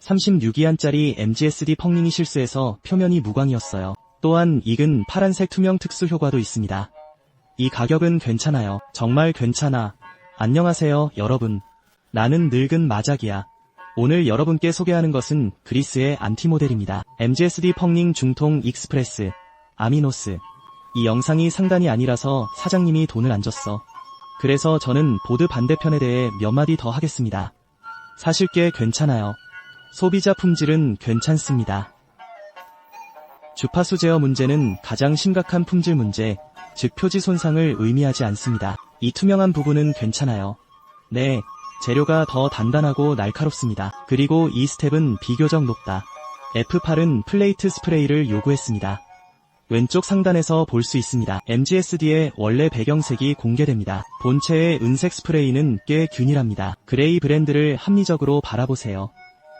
36위안짜리 MGSD 펑링이 실수해서 표면이 무광이었어요. 또한 익은 파란색 투명 특수 효과도 있습니다. 이 가격은 괜찮아요. 정말 괜찮아. 안녕하세요, 여러분. 나는 늙은 마작이야. 오늘 여러분께 소개하는 것은 그리스의 안티 모델입니다. MGSD 펑링 중통 익스프레스 아미노스. 이 영상이 상단이 아니라서 사장님이 돈을 안 줬어. 그래서 저는 보드 반대편에 대해 몇 마디 더 하겠습니다. 사실 꽤 괜찮아요. 소비자 품질은 괜찮습니다. 주파수 제어 문제는 가장 심각한 품질 문제, 즉 표지 손상을 의미하지 않습니다. 이 투명한 부분은 괜찮아요. 네, 재료가 더 단단하고 날카롭습니다. 그리고 이 스텝은 비교적 높다. F8은 플레이트 스프레이를 요구했습니다. 왼쪽 상단에서 볼 수 있습니다. MGSD의 원래 배경색이 공개됩니다. 본체의 은색 스프레이는 꽤 균일합니다. 그레이 브랜드를 합리적으로 바라보세요.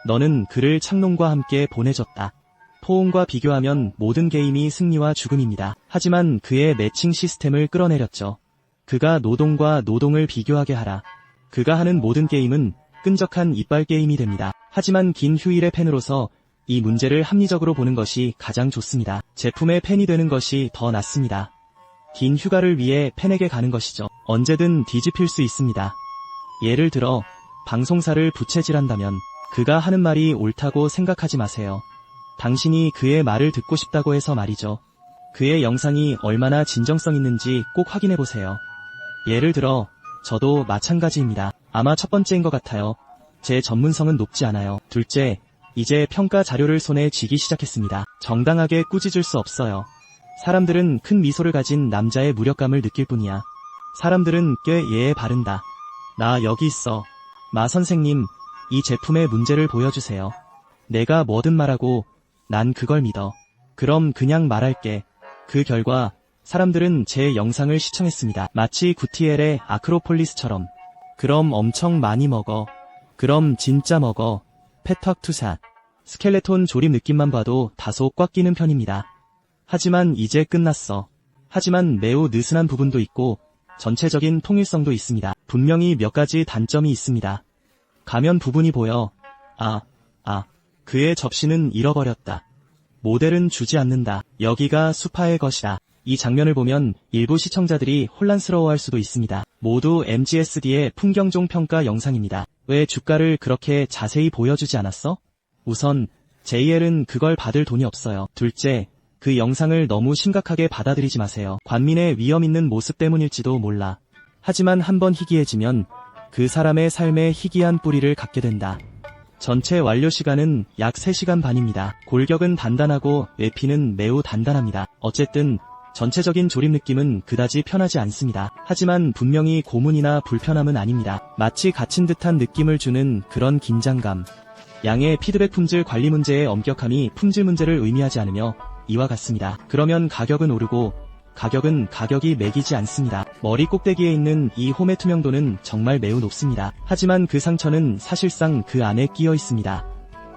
너는 그를 창론과 함께 보내줬다. 포옹과 비교하면 모든 게임이 승리와 죽음입니다. 하지만 그의 매칭 시스템을 끌어내렸죠. 그가 노동과 노동을 비교하게 하라. 그가 하는 모든 게임은 끈적한 이빨 게임이 됩니다. 하지만 긴 휴일의 팬으로서 이 문제를 합리적으로 보는 것이 가장 좋습니다. 제품의 팬이 되는 것이 더 낫습니다. 긴 휴가를 위해 팬에게 가는 것이죠. 언제든 뒤집힐 수 있습니다. 예를 들어 방송사를 부채질한다면 그가 하는 말이 옳다고 생각하지 마세요. 당신이 그의 말을 듣고 싶다고 해서 말이죠. 그의 영상이 얼마나 진정성 있는지 꼭 확인해보세요. 예를 들어 저도 마찬가지입니다. 아마 첫 번째인 것 같아요. 제 전문성은 높지 않아요. 둘째, 이제 평가 자료를 손에 쥐기 시작했습니다. 정당하게 꾸짖을 수 없어요. 사람들은 큰 미소를 가진 남자의 무력감을 느낄 뿐이야. 사람들은 꽤 예에 바른다. 나 여기 있어. 마 선생님, 이 제품의 문제를 보여주세요. 내가 뭐든 말하고 난 그걸 믿어. 그럼 그냥 말할게. 그 결과 사람들은 제 영상을 시청했습니다. 마치 구티엘의 아크로폴리스처럼. 그럼 엄청 많이 먹어. 그럼 진짜 먹어. 패턱 투샷. 스켈레톤 조립 느낌만 봐도 다소 꽉 끼는 편입니다. 하지만 이제 끝났어. 하지만 매우 느슨한 부분도 있고 전체적인 통일성도 있습니다. 분명히 몇 가지 단점이 있습니다. 가면 부분이 보여. 그의 접시는 잃어버렸다. 모델은 주지 않는다. 여기가 수파의 것이다. 이 장면을 보면 일부 시청자들이 혼란스러워할 수도 있습니다. 모두 MGSD의 풍경종 평가 영상입니다. 왜 주가를 그렇게 자세히 보여주지 않았어? 우선 JL은 그걸 받을 돈이 없어요. 둘째, 그 영상을 너무 심각하게 받아들이지 마세요. 관민의 위험 있는 모습 때문일지도 몰라. 하지만 한번 희귀해지면 그 사람의 삶에 희귀한 뿌리를 갖게 된다. 전체 완료 시간은 약 3시간 반입니다. 골격은 단단하고 외피는 매우 단단합니다. 어쨌든 전체적인 조립 느낌은 그다지 편하지 않습니다. 하지만 분명히 고문이나 불편함은 아닙니다. 마치 갇힌 듯한 느낌을 주는 그런 긴장감. 양의 피드백 품질 관리 문제의 엄격함이 품질 문제를 의미하지 않으며 이와 같습니다. 그러면 가격은 오르고 가격이 매기지 않습니다. 머리 꼭대기에 있는 이 홈의 투명도는 정말 매우 높습니다. 하지만 그 상처는 사실상 그 안에 끼어 있습니다.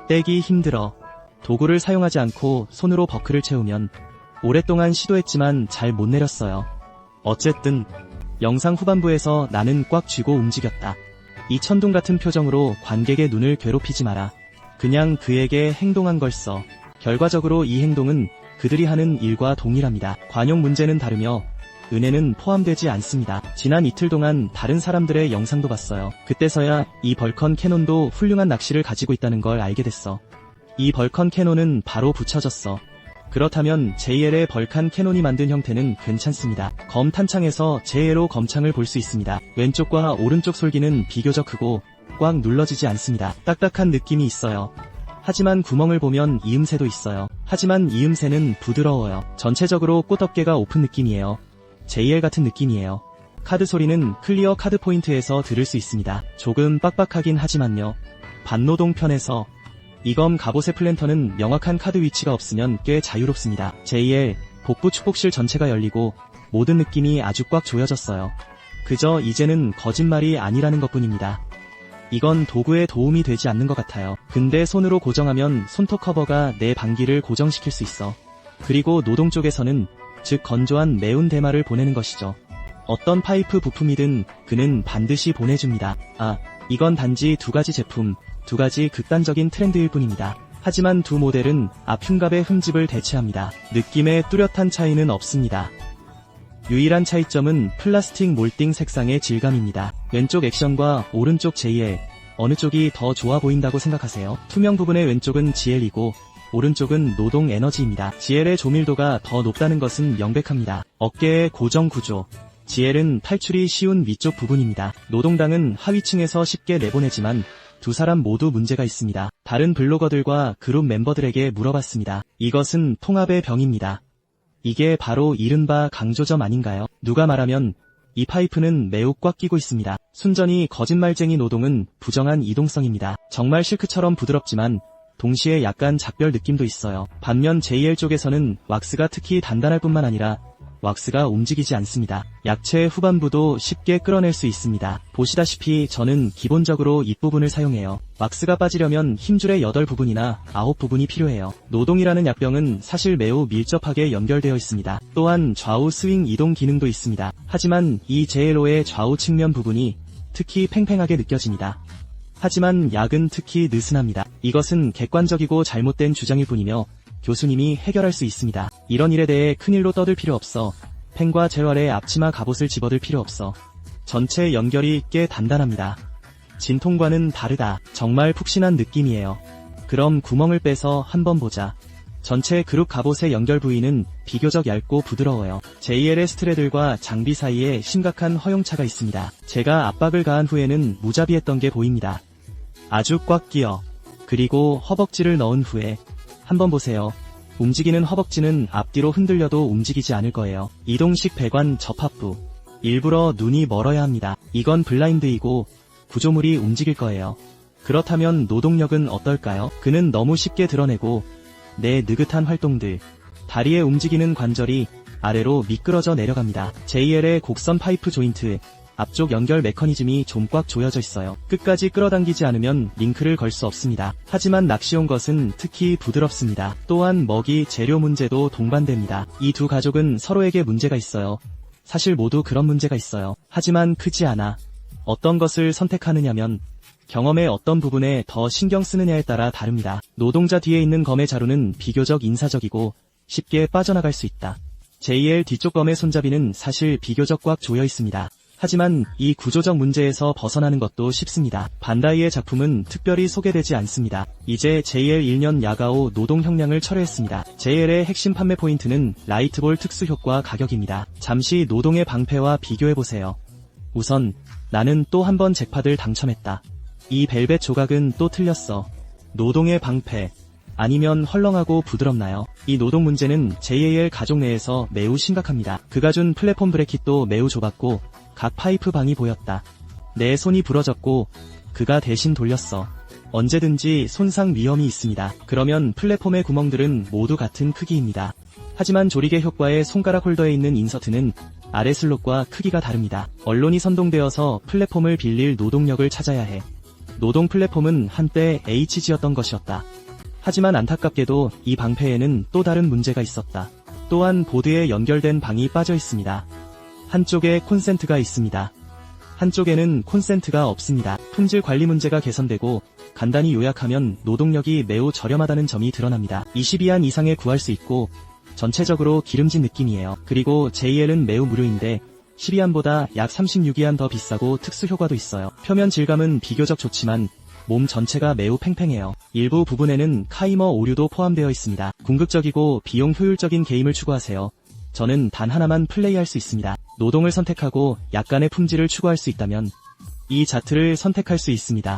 떼기 힘들어. 도구를 사용하지 않고 손으로 버클을 채우면 오랫동안 시도했지만 잘 못 내렸어요. 어쨌든 영상 후반부에서 나는 꽉 쥐고 움직였다. 이 천둥 같은 표정으로 관객의 눈을 괴롭히지 마라. 그냥 그에게 행동한 걸 써. 결과적으로 이 행동은 그들이 하는 일과 동일합니다. 관용 문제는 다르며 은혜는 포함되지 않습니다. 지난 이틀 동안 다른 사람들의 영상도 봤어요. 그때서야 이 벌컨 캐논도 훌륭한 낚시를 가지고 있다는 걸 알게 됐어. 이 벌컨 캐논은 바로 붙여졌어. 그렇다면 JL의 벌칸 캐논이 만든 형태는 괜찮습니다. 검 탄창에서 JL로 검창을 볼 수 있습니다. 왼쪽과 오른쪽 솔기는 비교적 크고 꽉 눌러지지 않습니다. 딱딱한 느낌이 있어요. 하지만 구멍을 보면 이음새도 있어요. 하지만 이음새는 부드러워요. 전체적으로 꽃덮개가 오픈 느낌이에요. JL 같은 느낌이에요. 카드 소리는 클리어 카드 포인트에서 들을 수 있습니다. 조금 빡빡하긴 하지만요. 반노동 편에서 이검 갑옷의 플랜터는 명확한 카드 위치가 없으면 꽤 자유롭습니다. JL 복부 축복실 전체가 열리고 모든 느낌이 아주 꽉 조여졌어요. 그저 이제는 거짓말이 아니라는 것뿐입니다. 이건 도구에 도움이 되지 않는 것 같아요. 근데 손으로 고정하면 손톱 커버가 내 방귀를 고정시킬 수 있어. 그리고 노동 쪽에서는 즉 건조한 매운 대마를 보내는 것이죠. 어떤 파이프 부품이든 그는 반드시 보내줍니다. 이건 단지 두 가지 제품, 두 가지 극단적인 트렌드일 뿐입니다. 하지만 두 모델은 앞 흉갑의 흠집을 대체합니다. 느낌의 뚜렷한 차이는 없습니다. 유일한 차이점은 플라스틱 몰딩 색상의 질감입니다. 왼쪽 액션과 오른쪽 JL, 어느 쪽이 더 좋아 보인다고 생각하세요? 투명 부분의 왼쪽은 GL이고 오른쪽은 노동 에너지입니다. GL의 조밀도가 더 높다는 것은 명백합니다. 어깨의 고정 구조, GL은 탈출이 쉬운 위쪽 부분입니다. 노동당은 하위층에서 쉽게 내보내지만 두 사람 모두 문제가 있습니다. 다른 블로거들과 그룹 멤버들에게 물어봤습니다. 이것은 통합의 병입니다. 이게 바로 이른바 강조점 아닌가요? 누가 말하면 이 파이프는 매우 꽉 끼고 있습니다. 순전히 거짓말쟁이 노동은 부정한 이동성입니다. 정말 실크처럼 부드럽지만 동시에 약간 작별 느낌도 있어요. 반면 JL 쪽에서는 왁스가 특히 단단할 뿐만 아니라 왁스가 움직이지 않습니다. 약체 후반부도 쉽게 끌어낼 수 있습니다. 보시다시피 저는 기본적으로 잇부분을 사용해요. 왁스가 빠지려면 힘줄의 8부분이나 9부분이 필요해요. 노동이라는 약병은 사실 매우 밀접하게 연결되어 있습니다. 또한 좌우 스윙 이동 기능도 있습니다. 하지만 이 JLO의 좌우 측면 부분이 특히 팽팽하게 느껴집니다. 하지만 약은 특히 느슨합니다. 이것은 객관적이고 잘못된 주장일 뿐이며 교수님이 해결할 수 있습니다. 이런 일에 대해 큰일로 떠들 필요 없어. 펜과 젤 아래 앞치마 갑옷을 집어들 필요 없어. 전체 연결이 꽤 단단합니다. 진통과는 다르다. 정말 푹신한 느낌이에요. 그럼 구멍을 빼서 한번 보자. 전체 그룹 갑옷의 연결 부위는 비교적 얇고 부드러워요. JL의 스트래들과 장비 사이에 심각한 허용차가 있습니다. 제가 압박을 가한 후에는 무자비했던 게 보입니다. 아주 꽉 끼어. 그리고 허벅지를 넣은 후에 한번 보세요. 움직이는 허벅지는 앞뒤로 흔들려도 움직이지 않을 거예요. 이동식 배관 접합부. 일부러 눈이 멀어야 합니다. 이건 블라인드이고 구조물이 움직일 거예요. 그렇다면 노동력은 어떨까요? 그는 너무 쉽게 드러내고 내 느긋한 활동들. 다리에 움직이는 관절이 아래로 미끄러져 내려갑니다. JL의 곡선 파이프 조인트. 앞쪽 연결 메커니즘이 좀 꽉 조여져 있어요. 끝까지 끌어당기지 않으면 링크를 걸 수 없습니다. 하지만 낚시온 것은 특히 부드럽습니다. 또한 먹이 재료 문제도 동반됩니다. 이 두 가족은 서로에게 문제가 있어요. 사실 모두 그런 문제가 있어요. 하지만 크지 않아. 어떤 것을 선택하느냐면 경험의 어떤 부분에 더 신경 쓰느냐에 따라 다릅니다. 노동자 뒤에 있는 검의 자루는 비교적 인사적이고 쉽게 빠져나갈 수 있다. JL 뒤쪽 검의 손잡이는 사실 비교적 꽉 조여 있습니다. 하지만 이 구조적 문제에서 벗어나는 것도 쉽습니다. 반다이의 작품은 특별히 소개되지 않습니다. 이제 JL 1년 야가오 노동 형량을 철회했습니다. JL의 핵심 판매 포인트는 라이트볼 특수 효과 가격입니다. 잠시 노동의 방패와 비교해보세요. 우선 나는 또 한 번 잭팟을 당첨했다. 이 벨벳 조각은 또 틀렸어. 노동의 방패. 아니면 헐렁하고 부드럽나요? 이 노동 문제는 JAL 가족 내에서 매우 심각합니다. 그가 준 플랫폼 브래킷도 매우 좁았고 각 파이프 방이 보였다. 내 손이 부러졌고 그가 대신 돌렸어. 언제든지 손상 위험이 있습니다. 그러면 플랫폼의 구멍들은 모두 같은 크기입니다. 하지만 조리개 효과의 손가락 홀더에 있는 인서트는 아래 슬롯과 크기가 다릅니다. 언론이 선동되어서 플랫폼을 빌릴 노동력을 찾아야 해. 노동 플랫폼은 한때 HG였던 것이었다. 하지만 안타깝게도 이 방패에는 또 다른 문제가 있었다. 또한 보드에 연결된 방이 빠져 있습니다. 한쪽에 콘센트가 있습니다. 한쪽에는 콘센트가 없습니다. 품질 관리 문제가 개선되고 간단히 요약하면 노동력이 매우 저렴하다는 점이 드러납니다. 22안 이상에 구할 수 있고 전체적으로 기름진 느낌이에요. 그리고 JL은 매우 무료인데 12안보다 약 36위안 더 비싸고 특수 효과도 있어요. 표면 질감은 비교적 좋지만 몸 전체가 매우 팽팽해요. 일부 부분에는 카이머 오류도 포함되어 있습니다. 궁극적이고 비용 효율적인 게임을 추구하세요. 저는 단 하나만 플레이할 수 있습니다. 노동을 선택하고 약간의 품질을 추구할 수 있다면 이 자트를 선택할 수 있습니다.